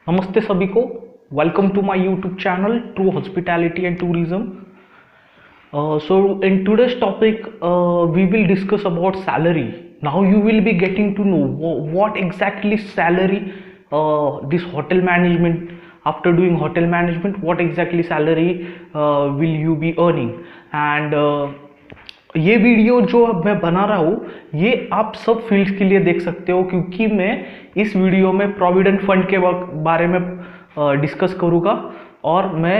नमस्ते सभी को। Welcome to my YouTube channel True Hospitality and Tourism. So in today's topic, we will discuss about salary. Now you will be getting to know what exactly salary this hotel management, after doing hotel management, what exactly salary will you be earning. And ये video जो अब मैं बना रहा हूँ ये आप सब फील्ड्स के लिए देख सकते हो, क्योंकि मैं इस वीडियो में प्रोविडेंट फंड के बारे में डिस्कस करूँगा और मैं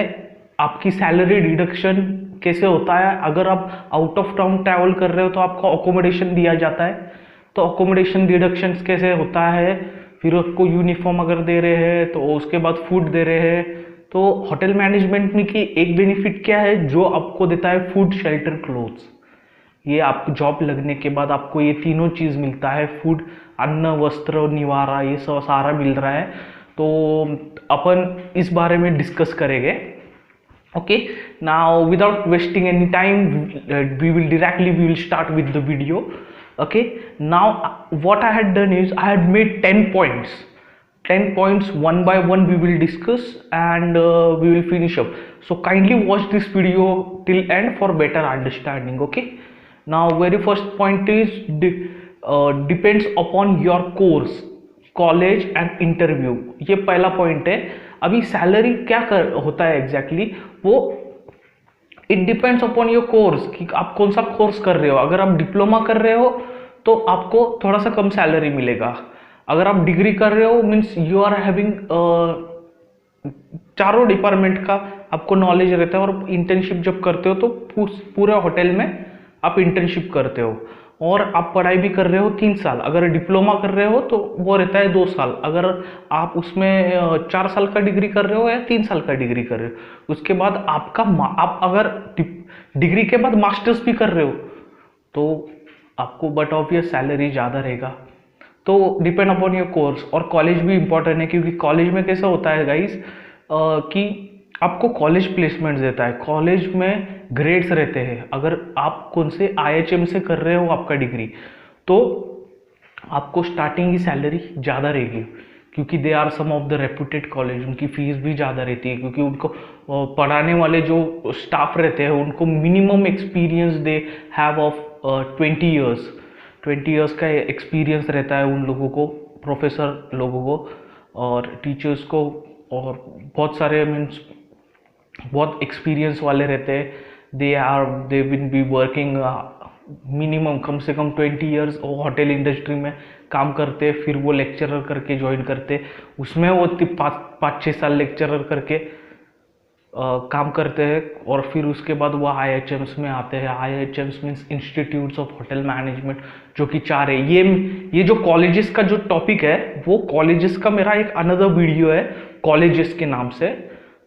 आपकी सैलरी डिडक्शन कैसे होता है। अगर आप आउट ऑफ टाउन ट्रैवल कर रहे हो तो आपको अकोमोडेशन दिया जाता है, तो अकोमोडेशन डिडक्शंस कैसे होता है। फिर आपको यूनिफॉर्म अगर दे रहे हैं तो उसके बाद फूड दे रहे हैं। तो होटल मैनेजमेंट में की एक बेनिफिट क्या है जो आपको देता है, फूड, शेल्टर, क्लोथ्स। ये आपको जॉब लगने के बाद आपको ये तीनों चीज़ मिलता है, फूड, अन्न, वस्त्र, निवारा, ये सब सारा मिल रहा है। तो अपन इस बारे में डिस्कस करेंगे। Okay, now without wasting any time, we will start with the video. Okay, now what I had done is I had made 10 points. 10 points one by one we will discuss, and we will finish up. So kindly watch this video till end for better understanding. Okay, now very first point is depends upon your course, college and interview. ये पहला point है। अभी salary क्या होता है exactly वो it depends upon your course कि आप कौन सा कोर्स कर रहे हो। अगर आप डिप्लोमा कर रहे हो तो आपको थोड़ा सा कम सैलरी मिलेगा। अगर आप डिग्री कर रहे हो मीन्स यू आर हैविंग चारों डिपार्टमेंट का आपको नॉलेज रहता है, और इंटर्नशिप जब करते हो तो पूरे होटल में आप इंटर्नशिप करते हो, और आप पढ़ाई भी कर रहे हो 3 साल। अगर डिप्लोमा कर रहे हो तो वो रहता है 2 साल। अगर आप उसमें 4 साल का डिग्री कर रहे हो या 3 साल का डिग्री कर रहे हो, उसके बाद आप अगर डिग्री के बाद मास्टर्स भी कर रहे हो तो आपको बट ऑब्वियस सैलरी ज़्यादा रहेगा। तो डिपेंड अपॉन योर कोर्स। और कॉलेज भी इंपॉर्टेंट है, क्योंकि कॉलेज में कैसा होता है गाइस कि आपको कॉलेज प्लेसमेंट देता है। कॉलेज में ग्रेड्स रहते हैं। अगर आप कौन से IHM से कर रहे हो आपका डिग्री, तो आपको स्टार्टिंग की सैलरी ज़्यादा रहेगी, क्योंकि they are some of the reputed college. उनकी फीस भी ज़्यादा रहती है, क्योंकि उनको पढ़ाने वाले जो स्टाफ रहते हैं उनको minimum experience they have of 20 years का एक्सपीरियंस रहता है उन लोगों को, प्रोफेसर लोगों को और टीचर्स को। और बहुत सारे मीन्स बहुत एक्सपीरियंस वाले रहते हैं। They will be working minimum कम से कम 20 ईयर्स होटल इंडस्ट्री में काम करते हैं। फिर वो लेक्चरर करके ज्वाइन करते, उसमें वो 5-6 साल लेक्चरर करके काम करते हैं, और फिर उसके बाद वो IHMs में आते हैं। IHMs means institutes of hotel management, जो कि 4 है। ये जो कॉलेजेस का जो टॉपिक है वो कॉलेजेस का मेरा एक अनदर वीडियो है कॉलेजेस के नाम से,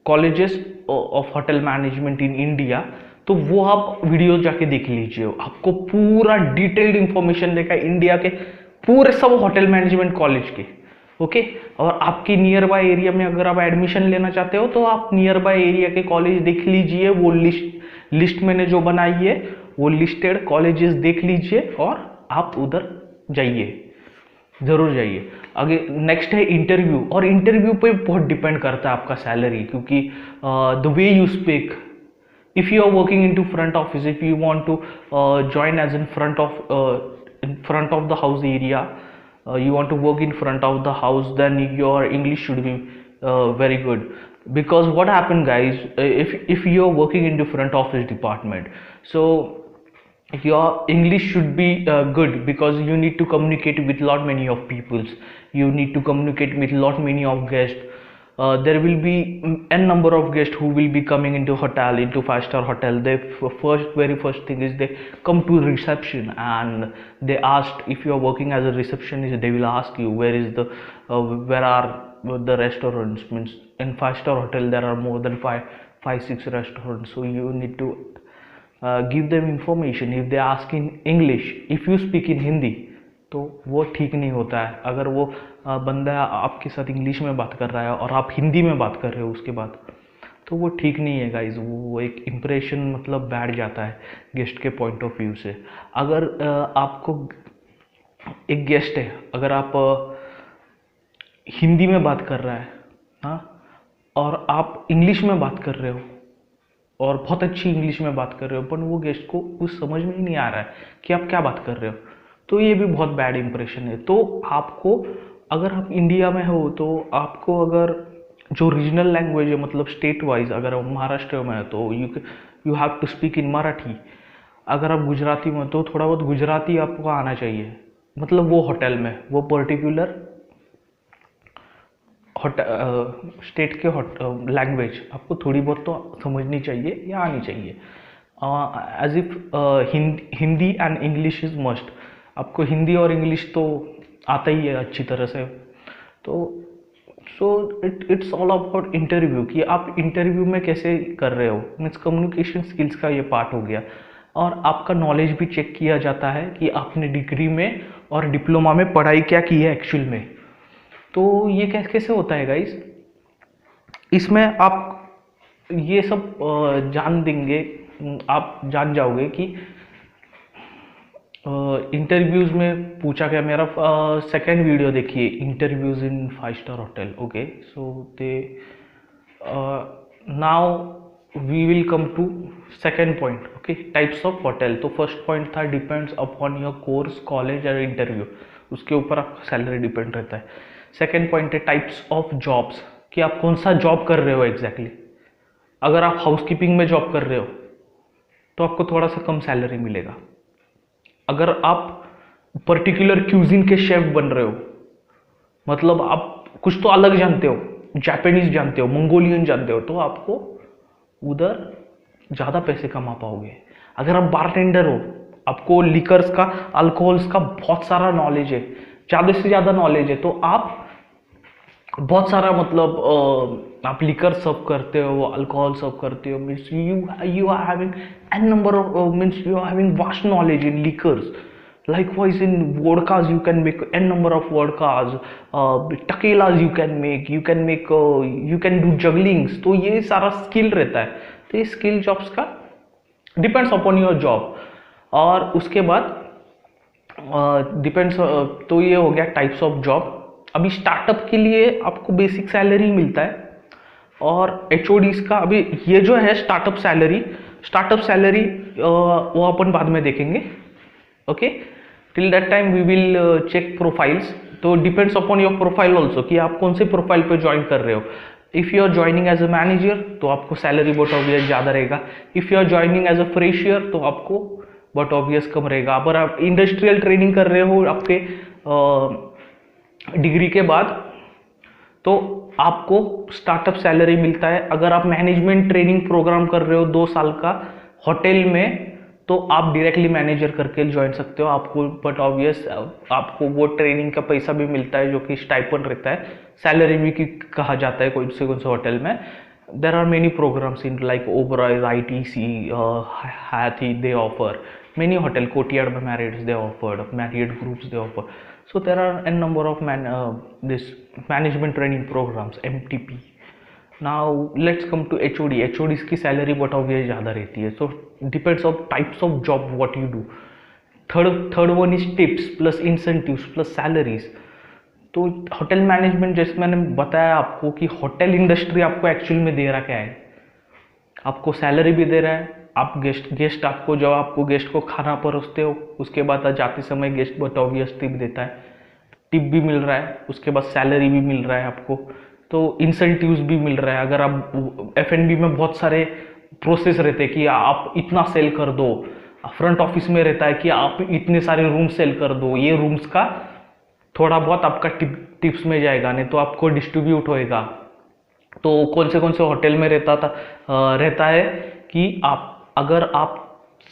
colleges of hotel management in India. तो वो आप वीडियो जाके देख लीजिए, आपको पूरा डिटेल्ड इंफॉर्मेशन देगा इंडिया के पूरे सब होटल मैनेजमेंट कॉलेज के। ओके, और आपके नियर बाय एरिया में अगर आप एडमिशन लेना चाहते हो तो आप नियर बाय एरिया के कॉलेज देख लीजिए। वो लिस्ट मैंने जो बनाई है वो लिस्टेड कॉलेजेस देख लीजिए और आप उधर जाइए, जरूर जाइए। आगे नेक्स्ट है इंटरव्यू। और इंटरव्यू पे बहुत डिपेंड करता है आपका सैलरी, क्योंकि the way you speak, if you are working into front office, if you want to join as in front of the house area, you want to work in front of the house, then your English should be very good. Because what happened guys, if you are working in the front office department, so your English should be good, because you need to communicate with lot many of peoples. You need to communicate with lot many of guests. There will be n number of guests who will be coming into hotel, into 5-star hotel. They very first thing is they come to reception, and they asked, if you are working as a receptionist, they will ask you where are the restaurants. Means in 5-star hotel there are more than 5-6 restaurants, so you need to give them information. If they ask in English, if you speak in Hindi, तो वो ठीक नहीं होता है। अगर वो बंदा आपके साथ इंग्लिश में बात कर रहा है और आप हिंदी में बात कर रहे हो उसके बाद, तो वो ठीक नहीं है गाइज। वो एक इम्प्रेशन मतलब बैठ जाता है गेस्ट के पॉइंट ऑफ व्यू से। अगर आपको एक गेस्ट है, अगर आप हिंदी में बात कर रहा है हाँ, और आप इंग्लिश में बात कर रहे हो और बहुत अच्छी इंग्लिश में बात कर रहे हो, पर वो गेस्ट को कुछ समझ में ही नहीं आ रहा है कि आप क्या बात कर रहे हो, तो ये भी बहुत बैड इंप्रेशन है। तो आपको, अगर आप इंडिया में हो तो आपको, अगर जो रीजनल लैंग्वेज है, मतलब स्टेट वाइज, अगर आप महाराष्ट्र में है तो you have to speak in Marathi. अगर आप गुजराती में हो तो थोड़ा बहुत गुजराती आपको आना चाहिए, मतलब वो होटल में वो पर्टिकुलर स्टेट के लैंग्वेज आपको थोड़ी बहुत तो समझनी चाहिए या आनी चाहिए। As if Hindi and English is must, आपको हिंदी और इंग्लिश तो आता ही है अच्छी तरह से। तो so it's all about interview, कि आप इंटरव्यू में कैसे कर रहे हो, मीन्स कम्युनिकेशन स्किल्स का ये पार्ट हो गया। और आपका नॉलेज भी चेक किया जाता है कि आपने डिग्री में और डिप्लोमा में पढ़ाई क्या की है एक्चुअल में। तो ये कैसे कैसे होता है गाइस, इसमें आप ये सब जान देंगे, आप जान जाओगे कि इंटरव्यूज में पूछा गया। मेरा सेकेंड वीडियो देखिए, interviews in 5 star hotel. Okay, so they now we will come to second point. Okay, types of hotel. तो फर्स्ट पॉइंट था depends upon your course, college और इंटरव्यू, उसके ऊपर आपका सैलरी डिपेंड रहता है। सेकेंड पॉइंट है टाइप्स ऑफ जॉब्स, कि आप कौन सा जॉब कर रहे हो एग्जैक्टली। अगर आप हाउसकीपिंग में जॉब कर रहे हो तो आपको थोड़ा सा कम सैलरी मिलेगा। अगर आप पर्टिकुलर क्यूजिन के शेफ बन रहे हो, मतलब आप कुछ तो अलग जानते हो, जापानीज जानते हो, मंगोलियन जानते हो, तो आपको उधर ज़्यादा पैसे कमा पाओगे। अगर आप बारटेंडर हो, आपको लिकर्स का, अल्कोहल्स का बहुत सारा नॉलेज है, ज़्यादा से ज़्यादा नॉलेज है, तो आप बहुत सारा, मतलब आप लिकर सर्व करते हो, अल्कोहल सर्व करते हो, means you are having an number of, means you are having vast knowledge in liquors. Likewise in vodkas you can make n number of vodkas, tequilas you can make, you can do jugglings। तो ये सारा skill रहता है। तो ये skill jobs का depends upon your job. और उसके बाद डिपेंड्स, तो ये हो गया टाइप्स ऑफ जॉब। अभी स्टार्टअप के लिए आपको बेसिक सैलरी मिलता है, और एचओडीज का अभी ये जो है स्टार्टअप सैलरी वो अपन बाद में देखेंगे। Okay, till that time we will check profiles. तो depends upon your profile also, कि आप कौन से प्रोफाइल पे ज्वाइन कर रहे हो। If you are joining as a manager तो आपको सैलरी बहुत ऑब्वियस ज़्यादा रहेगा। If you are joining as a fresher तो आपको बहुत ऑब्वियस कम रहेगा। अगर आप इंडस्ट्रियल ट्रेनिंग कर रहे हो आपके डिग्री के बाद, तो आपको स्टार्टअप सैलरी मिलता है। अगर आप मैनेजमेंट ट्रेनिंग प्रोग्राम कर रहे हो 2 साल का होटल में, तो आप डायरेक्टली मैनेजर करके ज्वाइन सकते हो। आपको बट ऑब्वियस आपको वो ट्रेनिंग का पैसा भी मिलता है, जो कि स्टाइपेंड रहता है, सैलरी भी कहा जाता है कौन से होटल में। There are many programs in like Oberois, ITC, Hathi, they offer many hotel, Courtyard by Marriott they offered, Marriott groups they offer. So there are n number of this management training programs, MTP. Now let's come to HOD. HODs की salary बहुत obvious ज़्यादा रहती है। So depends on types of job what you do. Third one is tips plus incentives plus salaries. तो hotel management, जैसे मैंने बताया आपको कि होटल इंडस्ट्री आपको एक्चुअल में दे रहा क्या है, आपको सैलरी भी दे रहा है। आप गेस्ट आपको, जब आपको गेस्ट को खाना परोसते हो, उसके बाद जाते समय गेस्ट बहुत ऑब्वियस टिप देता है, टिप भी मिल रहा है, उसके बाद सैलरी भी मिल रहा है आपको, तो इंसेंटिव्स भी मिल रहा है। अगर आप F&B में बहुत सारे प्रोसेस रहते हैं कि आप इतना सेल कर दो, फ्रंट ऑफिस में रहता है कि आप इतने सारे रूम सेल कर दो, ये रूम्स का थोड़ा बहुत आपका टिप्स में जाएगा, नहीं तो आपको डिस्ट्रीब्यूट होएगा। तो कौन से होटल में रहता है कि अगर आप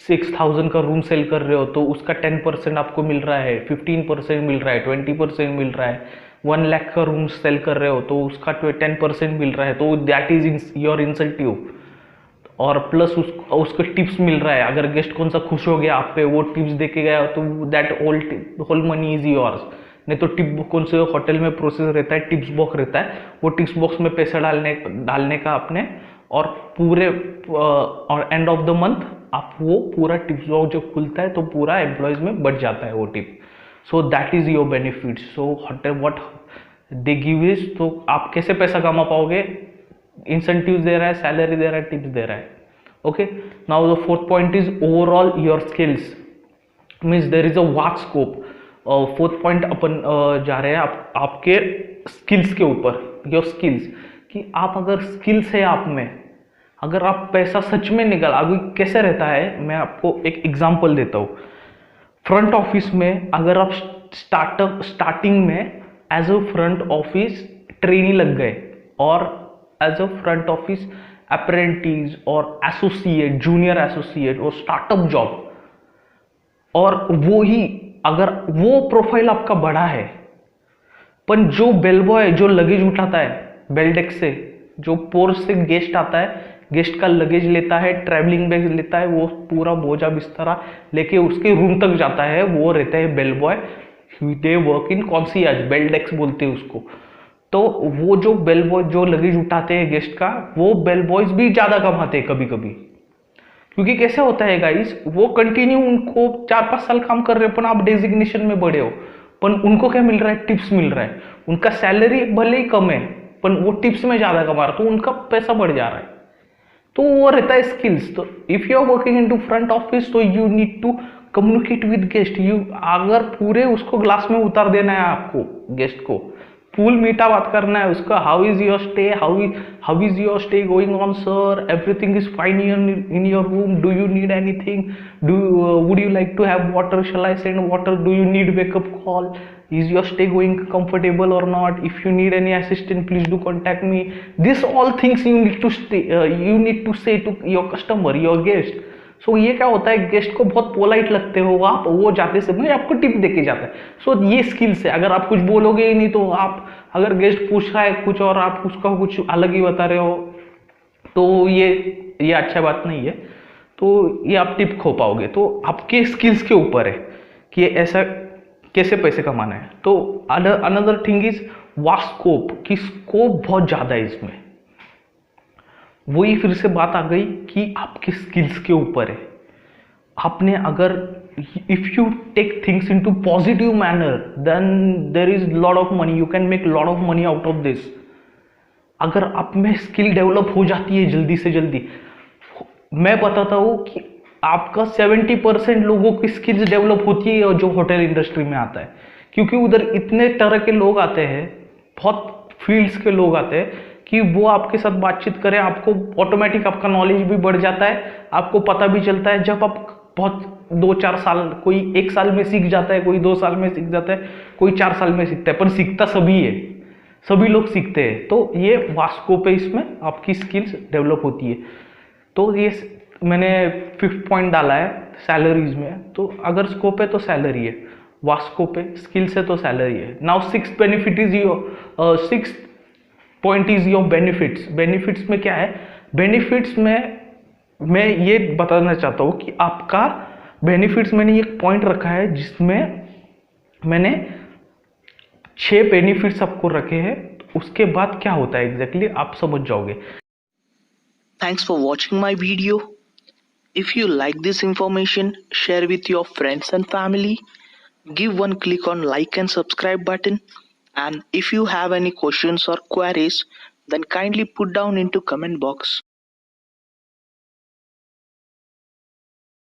6000 का रूम सेल कर रहे हो तो उसका 10% आपको मिल रहा है, 15% मिल रहा है, 20% मिल रहा है। 1 लाख का रूम सेल कर रहे हो तो उसका 10% मिल रहा है, तो दैट इज योर इंसेंटिव। और प्लस उसको टिप्स मिल रहा है। अगर गेस्ट कौन सा खुश हो गया आप पे, वो टिप्स दे के गया, तो that whole money is yours. नहीं तो टिप कौन से होटल में प्रोसेस रहता है, टिप्स बॉक्स रहता है, वो टिप्स बॉक्स में पैसा डालने का अपने, और पूरे और एंड ऑफ द मंथ आप वो पूरा टिप्स बॉक्स जब खुलता है तो पूरा एम्प्लॉयज में बढ़ जाता है वो tip. So that is your benefit. So hotel what they give is, तो आप कैसे पैसा कमा पाओगे? इंसेंटिव दे रहा है, सैलरी दे रहा है, टिप्स दे रहा है. Okay, now the fourth point is overall your skills. Means there is a vast scope. Fourth point अपन जा रहे हैं आपके स्किल्स के ऊपर. योर स्किल्स, कि आप अगर स्किल्स है आप में, अगर आप पैसा सच में निकल, अभी कैसे रहता है मैं आपको एक एग्जांपल देता हूँ. फ्रंट ऑफिस में अगर आप स्टार्टिंग में as a front office trainee लग गए, और as a front office apprentice और एसोसिएट, जूनियर एसोसिएट और स्टार्टअप जॉब, और वो ही अगर वो प्रोफाइल आपका बड़ा है, पर जो बेल बॉय जो लगेज उठाता है बेल डेस्क से, जो पोर्ट से गेस्ट आता है, गेस्ट का लगेज लेता है, ट्रैवलिंग बैग लेता है, वो पूरा बोझा बिस्तरा लेके उसके रूम तक जाता है, वो रहता है bell boy. They work in concierge, bell desk बोलते हैं उसको. तो वो जो बेल बॉय जो लगेज उठाते हैं गेस्ट का, वो बेल बॉयज भी ज्यादा कमाते हैं कभी कभी. क्योंकि कैसे होता है गाइस, वो कंटिन्यू उनको 4-5 साल काम कर रहे हो, पर आप डेजिग्नेशन में बड़े हो, पर उनको क्या मिल रहा है? टिप्स मिल रहा है. उनका सैलरी भले ही कम है, पर वो टिप्स में ज्यादा कमा रहा है, तो उनका पैसा बढ़ जा रहा है. तो वो रहता है स्किल्स. तो if you are working in to front office, तो you need to communicate with guest. You अगर पूरे उसको ग्लास में उतार देना है आपको, गेस्ट को फुल मीठा बात करना है उसका. How is your stay, how is your stay going on sir, everything is fine in your room, do you need anything, would you like to have water, shall I send water, do you need wake up call, is your stay going comfortable or not, if you need any assistance please do contact me. This all things you need to you need to say to your customer, your guest. So ये क्या होता है, guest को बहुत polite लगते हो आप, वो जाते समय आपको टिप देके जाता है. So ये स्किल्स है. अगर आप कुछ बोलोगे ही नहीं, तो आप अगर गेस्ट पूछ रहा है कुछ और आप उसका कुछ अलग ही बता रहे हो, तो ये अच्छा बात नहीं है. तो ये आप टिप खो पाओगे. तो आपके स्किल्स के ऊपर है कि ऐसा कैसे पैसे कमाना है. तो another thing is vast scope, कि स्कोप बहुत ज्यादा है इसमें. वही फिर से बात आ गई कि आपके स्किल्स के ऊपर है. आपने अगर if you take things into positive manner, then there is lot of money, you can make lot of money out of this. अगर आप में स्किल डेवलप हो जाती है जल्दी से जल्दी, मैं बताता हूँ कि आपका 70% लोगों की स्किल्स डेवलप होती है जो होटल इंडस्ट्री में आता है. क्योंकि उधर इतने तरह के लोग आते हैं, बहुत फील्ड्स के लोग आते हैं, कि वो आपके साथ बातचीत करें, आपको ऑटोमेटिक आपका नॉलेज भी बढ़ जाता है. आपको पता भी चलता है, जब आप बहुत 2-4 साल, कोई 1 साल में सीख जाता है, कोई 2 साल में सीख जाता है, कोई 4 साल में सीखता है, पर सीखता सभी है, सभी लोग सीखते हैं. तो ये वास्को पे इसमें आपकी स्किल्स डेवलप होती है. तो ये मैंने 5th पॉइंट डाला है सैलरीज में. तो अगर स्कोप है तो सैलरी है, वास्को पे स्किल्स है तो सैलरी है. Now 6th benefit is your 6th point is your benefits. Benefits में क्या है? बेनिफिट्स में मैं ये बताना चाहता हूँ कि आपका बेनिफिट्स, मैंने एक पॉइंट रखा है जिसमें मैंने 6 बेनिफिट्स आपको रखे हैं. उसके बाद क्या होता है एग्जैक्टली आप समझ जाओगे. Thanks for watching my video. If you like this information, share with your friends and family. Give one click on like and subscribe button. And if you have any questions or queries, then kindly put down into comment box.